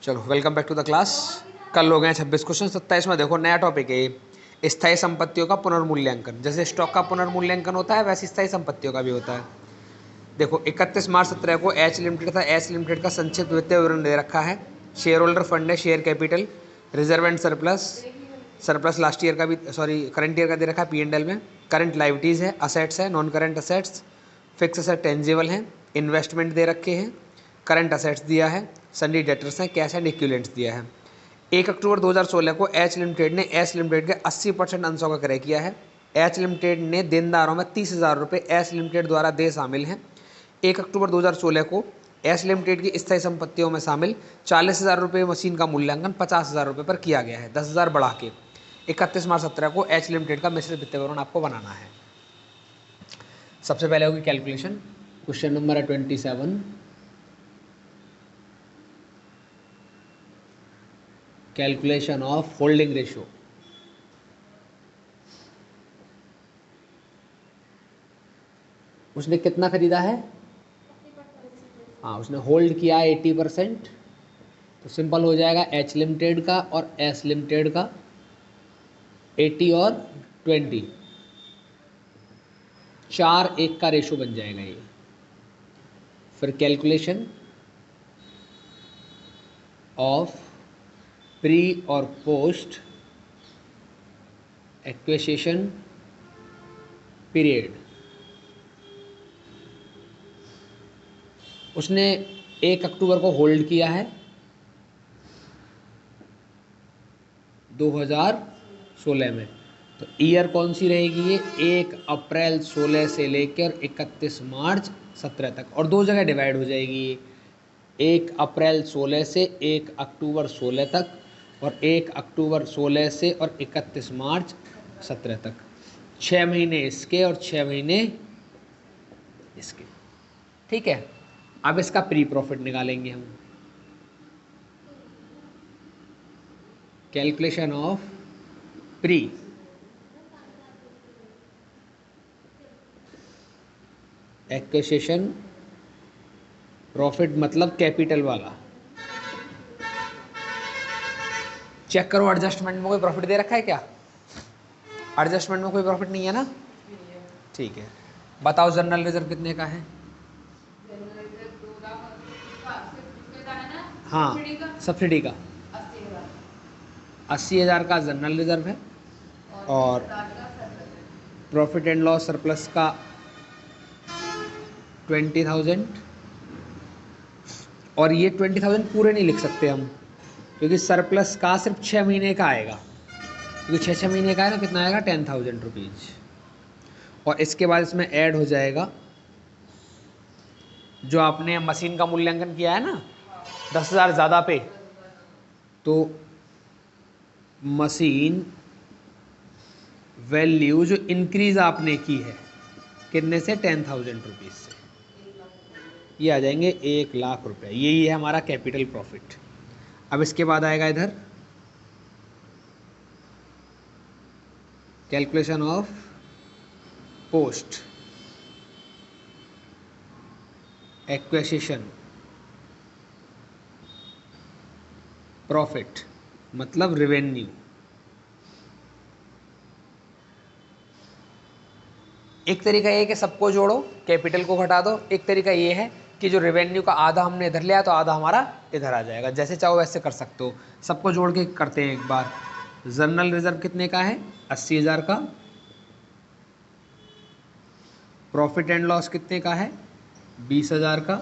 चलो welcome back to the class. कल हो गए 26 क्वेश्चन। 27 में देखो नया टॉपिक है ये, स्थायी संपत्तियों का पुनर्मूल्यांकन। जैसे स्टॉक का पुनर्मूल्यांकन होता है वैसे स्थायी संपत्तियों का भी होता है। देखो 31 मार्च 17 को एच लिमिटेड था, एच लिमिटेड का संक्षिप्त वित्तीय विवरण दे रखा है। शेयर होल्डर फंड है, share capital, reserve and surplus, surplus last year का भी करंट ईयर का दे रखा है P&L में। करंट लाइबिलिटीज़ है, असेट्स है, non current assets, fix asset tangible हैं, इन्वेस्टमेंट दे रखे हैं, करंट असेट्स दिया है, सन्डी डेटर्स हैं, कैश एंड इक्विवेलेंट्स दिया है। 1 अक्टूबर 2016 को एच लिमिटेड ने एच लिमिटेड के 80% अंशों का क्रय किया है। एच लिमिटेड ने देनदारों में 30,000 रुपये एच लिमिटेड द्वारा दे शामिल हैं। 1 अक्टूबर 2016 को एच लिमिटेड की स्थायी संपत्तियों में शामिल 40,000 रुपये मशीन का मूल्यांकन 50,000 रुपये पर किया गया है, 10,000 बढ़ा के। 31 मार्च 17 को एच लिमिटेड का मिश्रित वित्तीय विवरण आपको बनाना है। सबसे पहले होगी कैलकुलेशन। क्वेश्चन नंबर है 27। Calculation of holding ratio. उसने कितना खरीदा है? हाँ, उसने होल्ड किया है 80%। तो सिंपल हो जाएगा एच लिमिटेड का और एस लिमिटेड का 80 और 20, 4:1 का रेशो बन जाएगा ये। फिर कैलकुलेशन ऑफ प्री और पोस्ट एक्विजिशन पीरियड। उसने 1 अक्टूबर को होल्ड किया है 2016 में। तो ईयर कौन सी रहेगी ये? 1 अप्रैल 16 से लेकर 31 मार्च 17 तक, और दो जगह डिवाइड हो जाएगी ये। 1 अप्रैल 16 से 1 अक्टूबर 16 तक, और 1 अक्टूबर 16 से और 31 मार्च 17 तक। 6 महीने इसके और 6 महीने इसके। ठीक है, अब इसका प्री प्रॉफिट निकालेंगे हम। Calculation of pre acquisition profit, मतलब कैपिटल वाला। चेक करो एडजस्टमेंट में कोई प्रॉफिट दे रखा है क्या? एडजस्टमेंट में कोई प्रॉफिट नहीं है ना? ठीक है, बताओ जनरल रिजर्व कितने का है? हाँ, सब्सिडी का 80,000 का जनरल रिजर्व है, और प्रॉफिट एंड लॉस सरप्लस का 20,000। और ये 20,000 पूरे नहीं लिख सकते हम, क्योंकि सरप्लस का सिर्फ 6 महीने का आएगा, क्योंकि 6 महीने का है ना। कितना आएगा? 10,000 रुपीज़। और इसके बाद इसमें ऐड हो जाएगा जो आपने मशीन का मूल्यांकन किया है ना 10,000 ज़्यादा पे, तो मशीन वैल्यू जो इंक्रीज आपने की है कितने से? 10,000 रुपीज़ से, ये आ जाएंगे 1,00,000 रुपये। यही है हमारा कैपिटल प्रॉफिट। अब इसके बाद आएगा इधर calculation of post acquisition profit, मतलब रेवेन्यू। एक तरीका ये है कि सबको जोड़ो, कैपिटल को घटा दो। एक तरीका ये है कि जो रेवेन्यू का आधा हमने इधर लिया तो आधा हमारा इधर आ जाएगा। जैसे चाहो वैसे कर सकते हो। सबको जोड़ के करते हैं एक बार। जनरल रिजर्व कितने का है? 80,000 का। प्रॉफिट एंड लॉस कितने का है? 20,000 का।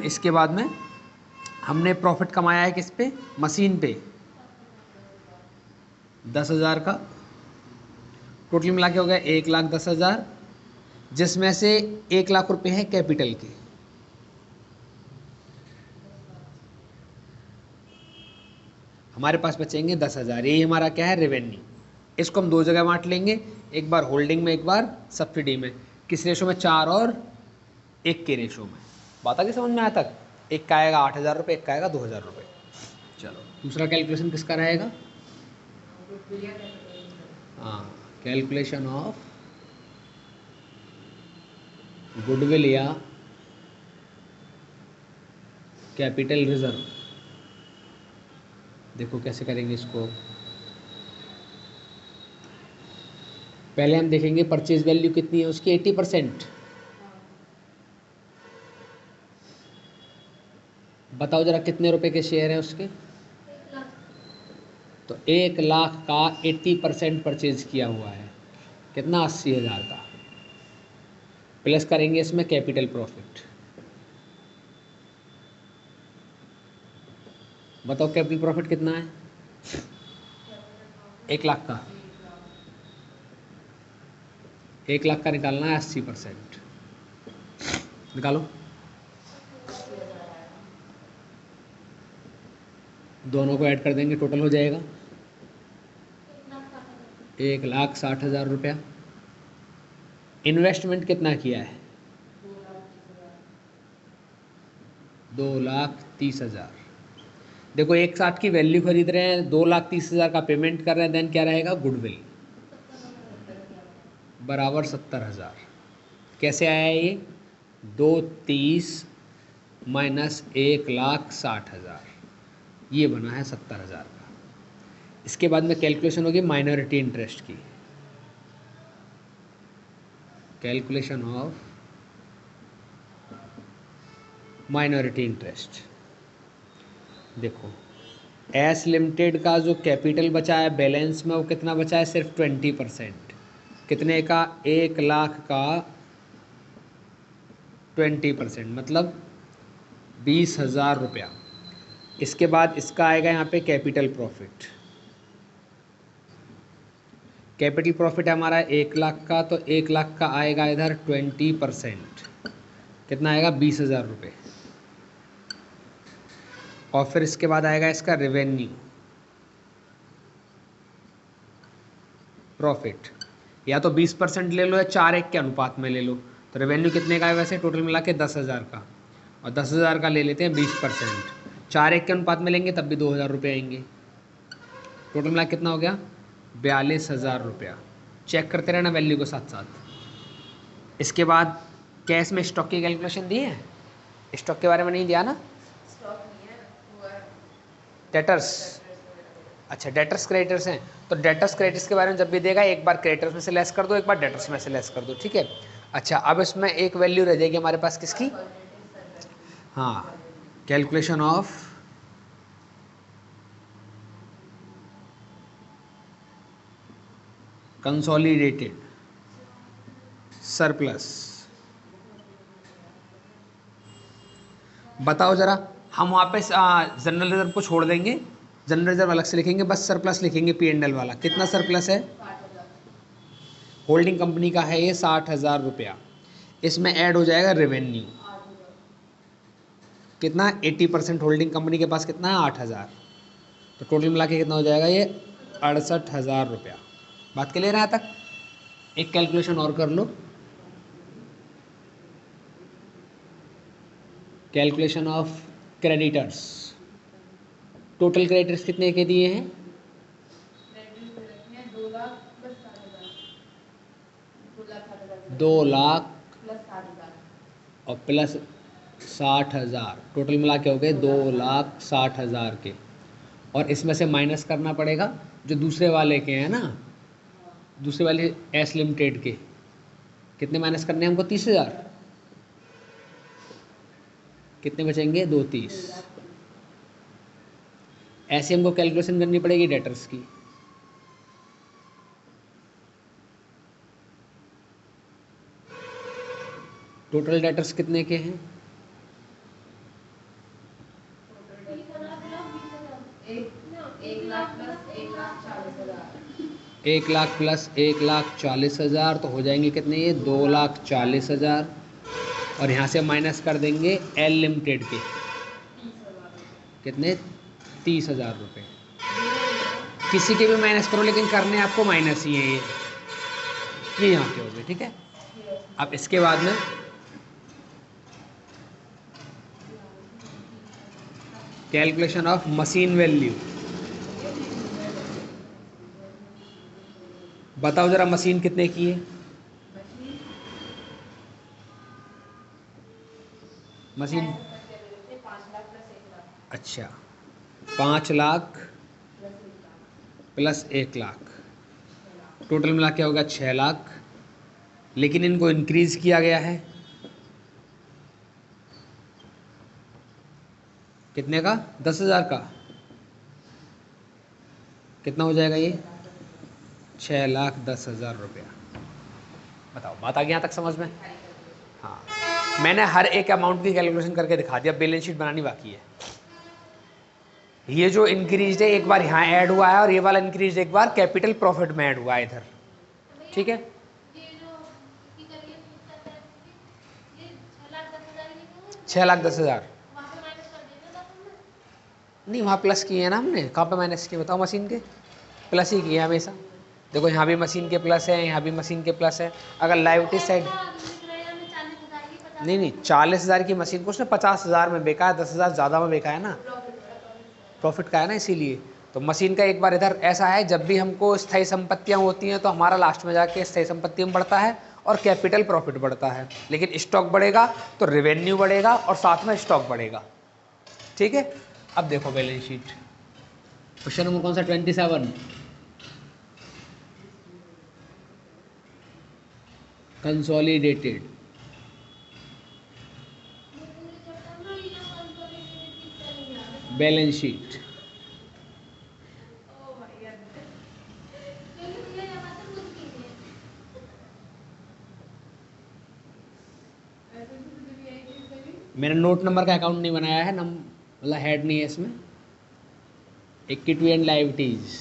इसके बाद में हमने प्रॉफिट कमाया है किस पे? मशीन पे, 10,000 का। टोटल मिला के हो गया 1,10,000, जिसमें से 1,00,000 रुपये है कैपिटल के। हमारे पास बचेंगे 10,000। यही हमारा क्या है? रेवेन्यू। इसको हम दो जगह बांट लेंगे, एक बार होल्डिंग में, एक बार सब्सिडी में। किस रेशो में? 4 और 1 के रेशो में। बात आ गई समझ में? आया तक? एक का आएगा 8,000 रुपये, एक का आएगा 2,000 रुपये। चलो दूसरा कैलकुलेशन किसका रहेगा? हाँ, कैलकुलेशन ऑफ गुडविल या कैपिटल रिजर्व। देखो कैसे करेंगे इसको। पहले हम देखेंगे परचेज वैल्यू कितनी है उसकी, 80%। बताओ जरा कितने रुपए के शेयर हैं उसके। तो 1,00,000 का 80% परचेज किया हुआ है, कितना, 80,000 का। प्लस करेंगे इसमें कैपिटल प्रॉफिट। बताओ कैपिटल प्रॉफिट कितना है, 1,00,000 का। 1,00,000 का निकालना है 80%, निकालो। दोनों को ऐड कर देंगे, टोटल हो जाएगा 1,60,000 रुपया। इन्वेस्टमेंट कितना किया है, 2,30,000। देखो 1,60 की वैल्यू खरीद रहे हैं, 2,30,000 का पेमेंट कर रहे हैं, देन क्या रहेगा, गुडविल बराबर 70,000। कैसे आया ये, 230 माइनस 1,60,000, ये बना है 70,000 का। इसके बाद में कैलकुलेशन होगी माइनॉरिटी इंटरेस्ट की। Calculation of minority interest. देखो एस लिमिटेड का जो कैपिटल बचा है बैलेंस में, वो कितना बचा है, सिर्फ 20%। कितने का, 1,00,000 का 20%, मतलब 20,000 रुपया। इसके बाद इसका आएगा यहाँ पे कैपिटल प्रॉफिट। कैपिटल प्रॉफिट हमारा 1,00,000 का, तो 1,00,000 का आएगा इधर 20%, कितना आएगा, 20,000 रुपये। और फिर इसके बाद आएगा इसका रेवेन्यू प्रॉफिट। या तो 20% ले लो या 4:1 के अनुपात में ले लो। तो रेवेन्यू कितने का है वैसे, टोटल मिला के 10,000 का, और 10,000 का ले लेते हैं 20%। 4:1 के अनुपात में लेंगे तब भी 2,000 रुपये आएंगे। टोटल मिला कितना हो गया, 42,000 रुपया। चेक करते रहना वैल्यू के साथ साथ। इसके बाद कैश में स्टॉक की कैलकुलेशन दी है, स्टॉक के बारे में नहीं दिया ना, डेटर्स। अच्छा डेटर्स क्रेडिटर्स हैं, तो डेटर्स क्रेडिटर्स के बारे में जब भी देगा एक बार क्रेडिटर्स में से लेस कर दो, एक बार डेटर्स में से लेस कर दो, ठीक है। अच्छा अब इसमें एक वैल्यू रह जाएगी हमारे पास किसकी, हाँ, कैलकुलेशन ऑफ कंसोलिडेटेड सरप्लस। बताओ जरा, हम वहाँ पे जनरल रिजर्व को छोड़ देंगे, जनरल रिजर्व अलग से लिखेंगे, बस सरप्लस लिखेंगे P&L वाला। कितना सरप्लस है, होल्डिंग कंपनी का है ये 60,000 रुपया। इसमें ऐड हो जाएगा रेवेन्यू, कितना, 80% होल्डिंग कंपनी के पास कितना है, 8,000। तो टोटल मिला के कितना हो जाएगा ये, 68,000 रुपया। बात क्लियर है यहाँ तक। एक कैलकुलेशन और कर लो, calculation of creditors. Total creditors कितने के दिए हैं, 2,00,000 और प्लस 60,000, टोटल मिला के हो गए 2,60,000 के। और इसमें से माइनस करना पड़ेगा जो दूसरे वाले के हैं ना, दूसरे वाले एस लिमिटेड के, कितने माइनस करने हैं हमको, 30,000। कितने बचेंगे, 230। ऐसे हमको कैलकुलेशन करनी पड़ेगी डेटर्स की। टोटल डेटर्स कितने के हैं, 1,00,000 प्लस 1,40,000, तो हो जाएंगे कितने ये, 2,40,000। और यहाँ से माइनस कर देंगे एल लिमिटेड के, कितने, 30,000 रुपये। किसी के भी माइनस करो, लेकिन करने आपको माइनस ही है ये यहाँ पे हो गए, ठीक है। अब इसके बाद में कैलकुलेशन ऑफ मशीन वैल्यू। बताओ जरा मशीन कितने की है, मशीन अच्छा, 5 लाख प्लस 1 लाख, टोटल मिला क्या हो गया 6 लाख, लेकिन इनको इंक्रीज किया गया है कितने का, 10,000 का। कितना हो जाएगा ये, 6,10,000 रुपया। बताओ, बात आ गई यहाँ तक समझ में? हाँ, मैंने हर एक अमाउंट की कैलकुलेशन करके दिखा दिया, बैलेंस शीट बनानी बाकी है। ये जो इंक्रीज है एक बार यहाँ ऐड हुआ है और ये वाला इंक्रीज एक बार कैपिटल प्रॉफिट में ऐड हुआ है इधर, ठीक है। 6,10,000 नहीं, वहाँ प्लस किए हैं ना हमने, कहाँ पे माइनस किए बताओ? मशीन के प्लस ही किए हमेशा। देखो यहाँ भी मशीन के प्लस है, यहाँ भी मशीन के प्लस है। अगर लाइबिलिटी साइड नहीं 40,000 की मशीन को उसने 50,000 में बेचा है, 10,000 ज़्यादा में बेचा है ना, प्रॉफिट का है ना, इसीलिए। तो मशीन का एक बार इधर ऐसा है, जब भी हमको स्थायी संपत्तियाँ होती हैं तो हमारा लास्ट में जाके स्थायी संपत्ति में बढ़ता है और कैपिटल प्रॉफिट बढ़ता है। लेकिन स्टॉक बढ़ेगा तो रेवेन्यू बढ़ेगा और साथ में स्टॉक बढ़ेगा, ठीक है। अब देखो बैलेंस शीट, क्वेश्चन नंबर कौन सा, 27। कंसोलिडेटेड बैलेंस शीट, मैंने नोट नंबर का अकाउंट नहीं बनाया है, मतलब हेड नहीं है इसमें। इक्विटी एंड लायबिलिटीज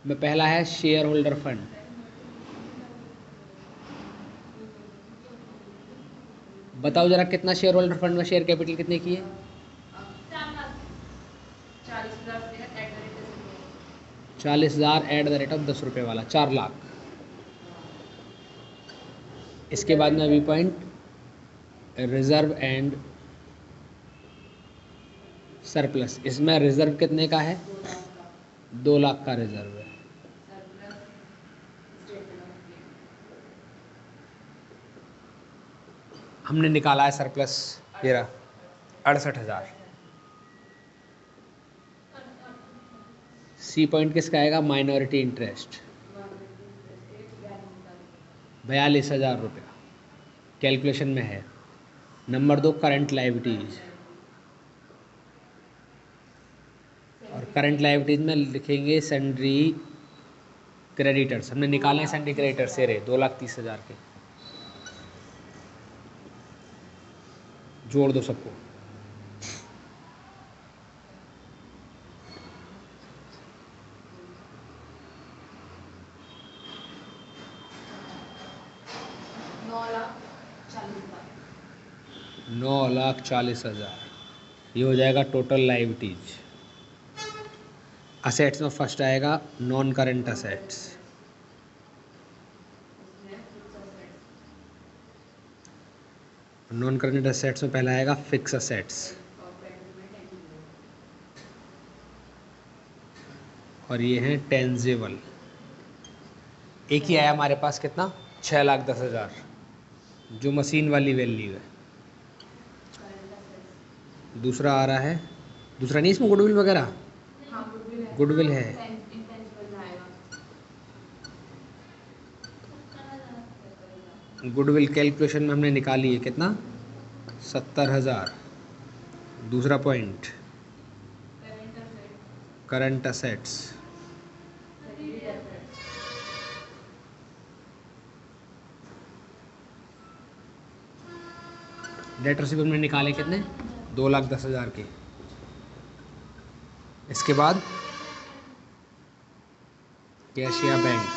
में पहला है शेयर होल्डर फंड। बताओ जरा कितना शेयर होल्डर फंड में शेयर कैपिटल कितने की है? 40,000 एट द रेट ऑफ 10 रुपये वाला, 4 लाख। इसके बाद में अभी पॉइंट रिजर्व एंड सरप्लस, इसमें रिजर्व कितने का है, 2 लाख का रिजर्व है। हमने निकाला है सरप्लस, ये रहा 68,000। सी पॉइंट किसका आएगा, माइनॉरिटी इंटरेस्ट, 42,000 रुपया कैलकुलेशन में है। नंबर 2 करंट लायबिलिटीज, और करंट लायबिलिटीज में लिखेंगे सन्ड्री क्रेडिटर्स, हमने निकाले हैं सन्ड्री क्रेडिटर्स से रहे 2,30,000 के, जोड़ दो सबको। नौ लाख 40,000, ये हो जाएगा टोटल लायबिलिटीज। असेट्स में फर्स्ट आएगा non current assets, non current assets में पहला आएगा फिक्स असेट्स, और ये हैं टेंजिबल। एक ही आया हमारे पास कितना, 6,10,000, जो मशीन वाली वैल्यू है। दूसरा आ रहा है, दूसरा नहीं इसमें गुडविल वगैरह, गुडविल है, गुडविल कैलकुलेशन में हमने निकाली है कितना, 70,000। दूसरा point current assets, debt receive हमने निकाले कितने, 2,10,000 के। इसके बाद कैश या बैंक,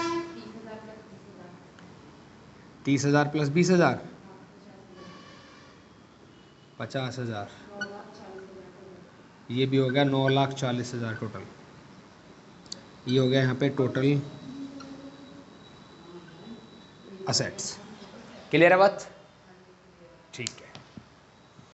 30,000 प्लस 20,000, 50,000, ये भी हो गया 9,40,000 टोटल। ये हो गया यहाँ पे टोटल असेट्स। क्लियर है बात?